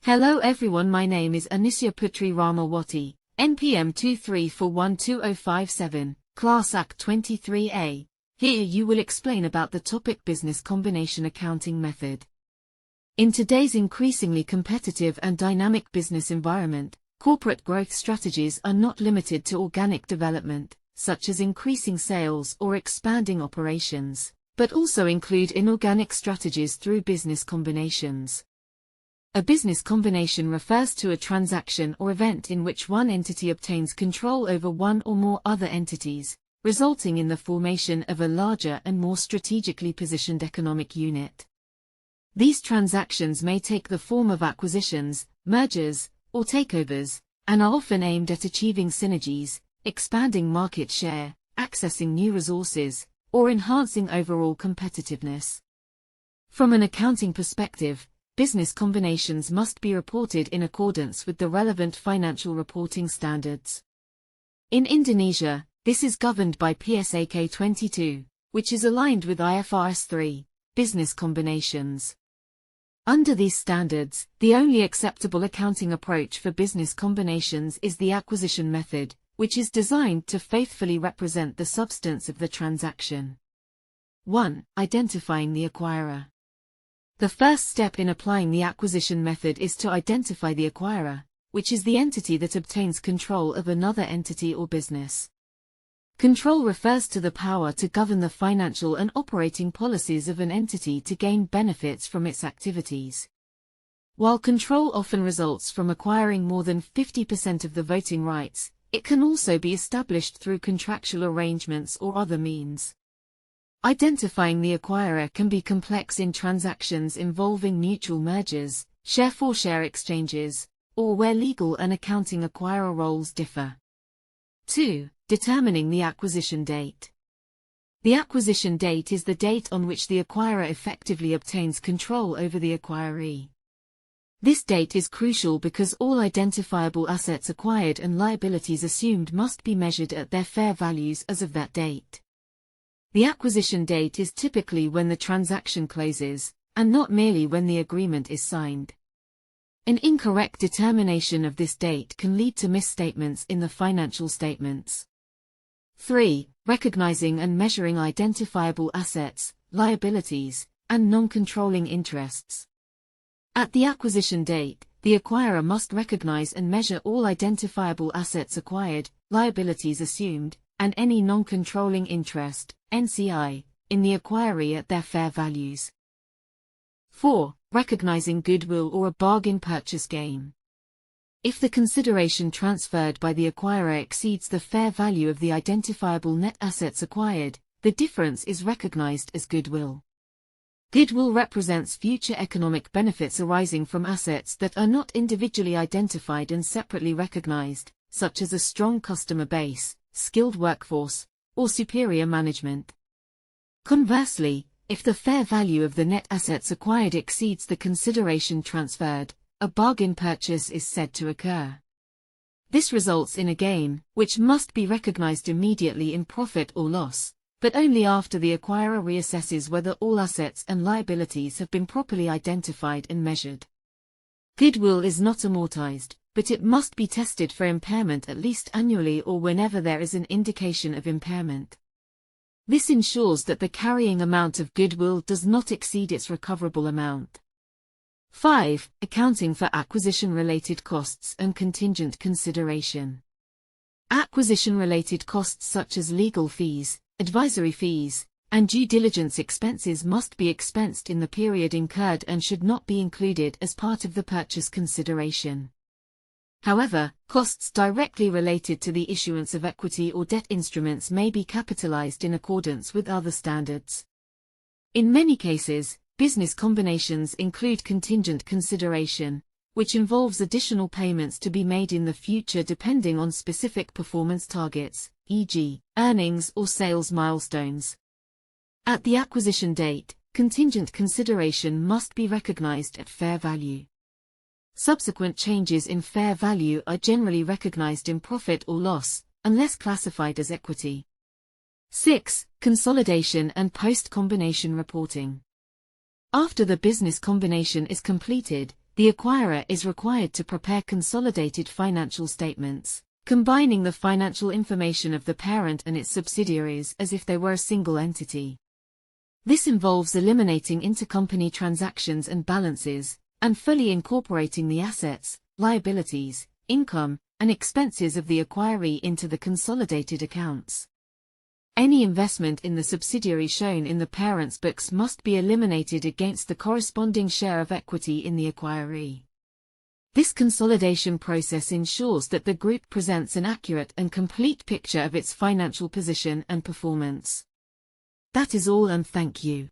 Hello everyone, my name is Anisya Putri Rahma Wati, NPM 23412057, Class Act 23A. Here you will explain about the topic Business Combination Accounting Method. In today's increasingly competitive and dynamic business environment, corporate growth strategies are not limited to organic development, such as increasing sales or expanding operations, but also include inorganic strategies through business combinations. A business combination refers to a transaction or event in which one entity obtains control over one or more other entities, resulting in the formation of a larger and more strategically positioned economic unit. These transactions may take the form of acquisitions, mergers, or takeovers, and are often aimed at achieving synergies, expanding market share, accessing new resources, or enhancing overall competitiveness. From an accounting perspective, business combinations must be reported in accordance with the relevant financial reporting standards. In Indonesia, this is governed by PSAK 22, which is aligned with IFRS 3, business combinations. Under these standards, the only acceptable accounting approach for business combinations is the acquisition method, which is designed to faithfully represent the substance of the transaction. 1. Identifying the acquirer. The first step in applying the acquisition method is to identify the acquirer, which is the entity that obtains control of another entity or business. Control refers to the power to govern the financial and operating policies of an entity to gain benefits from its activities. While control often results from acquiring more than 50% of the voting rights, it can also be established through contractual arrangements or other means. Identifying the acquirer can be complex in transactions involving mutual mergers, share-for-share exchanges, or where legal and accounting acquirer roles differ. 2. Determining the acquisition date. The acquisition date is the date on which the acquirer effectively obtains control over the acquiree. This date is crucial because all identifiable assets acquired and liabilities assumed must be measured at their fair values as of that date. The acquisition date is typically when the transaction closes, and not merely when the agreement is signed. An incorrect determination of this date can lead to misstatements in the financial statements. 3. Recognizing and measuring identifiable assets, liabilities, and non-controlling interests. At the acquisition date, the acquirer must recognize and measure all identifiable assets acquired, liabilities assumed, and any non-controlling interest, NCI, in the acquiree at their fair values. 4. Recognizing goodwill or a bargain purchase gain. If the consideration transferred by the acquirer exceeds the fair value of the identifiable net assets acquired, the difference is recognized as goodwill. Goodwill represents future economic benefits arising from assets that are not individually identified and separately recognized, such as a strong customer base, skilled workforce, or superior management. Conversely, if the fair value of the net assets acquired exceeds the consideration transferred, a bargain purchase is said to occur. This results in a gain, which must be recognized immediately in profit or loss, but only after the acquirer reassesses whether all assets and liabilities have been properly identified and measured. Goodwill is not amortized, but it must be tested for impairment at least annually or whenever there is an indication of impairment. This ensures that the carrying amount of goodwill does not exceed its recoverable amount. 5. Accounting for acquisition-related costs and contingent consideration. Acquisition-related costs such as legal fees, advisory fees, and due diligence expenses must be expensed in the period incurred and should not be included as part of the purchase consideration. However, costs directly related to the issuance of equity or debt instruments may be capitalized in accordance with other standards. In many cases, business combinations include contingent consideration, which involves additional payments to be made in the future depending on specific performance targets, e.g., earnings or sales milestones. At the acquisition date, contingent consideration must be recognized at fair value. Subsequent changes in fair value are generally recognized in profit or loss, unless classified as equity. 6. Consolidation and post-combination reporting. After the business combination is completed, The acquirer is required to prepare consolidated financial statements, combining the financial information of the parent and its subsidiaries as if they were a single entity. This involves eliminating intercompany transactions and balances, and fully incorporating the assets, liabilities, income, and expenses of the acquiree into the consolidated accounts. Any investment in the subsidiary shown in the parent's books must be eliminated against the corresponding share of equity in the acquiree. This consolidation process ensures that the group presents an accurate and complete picture of its financial position and performance. That is all, and thank you.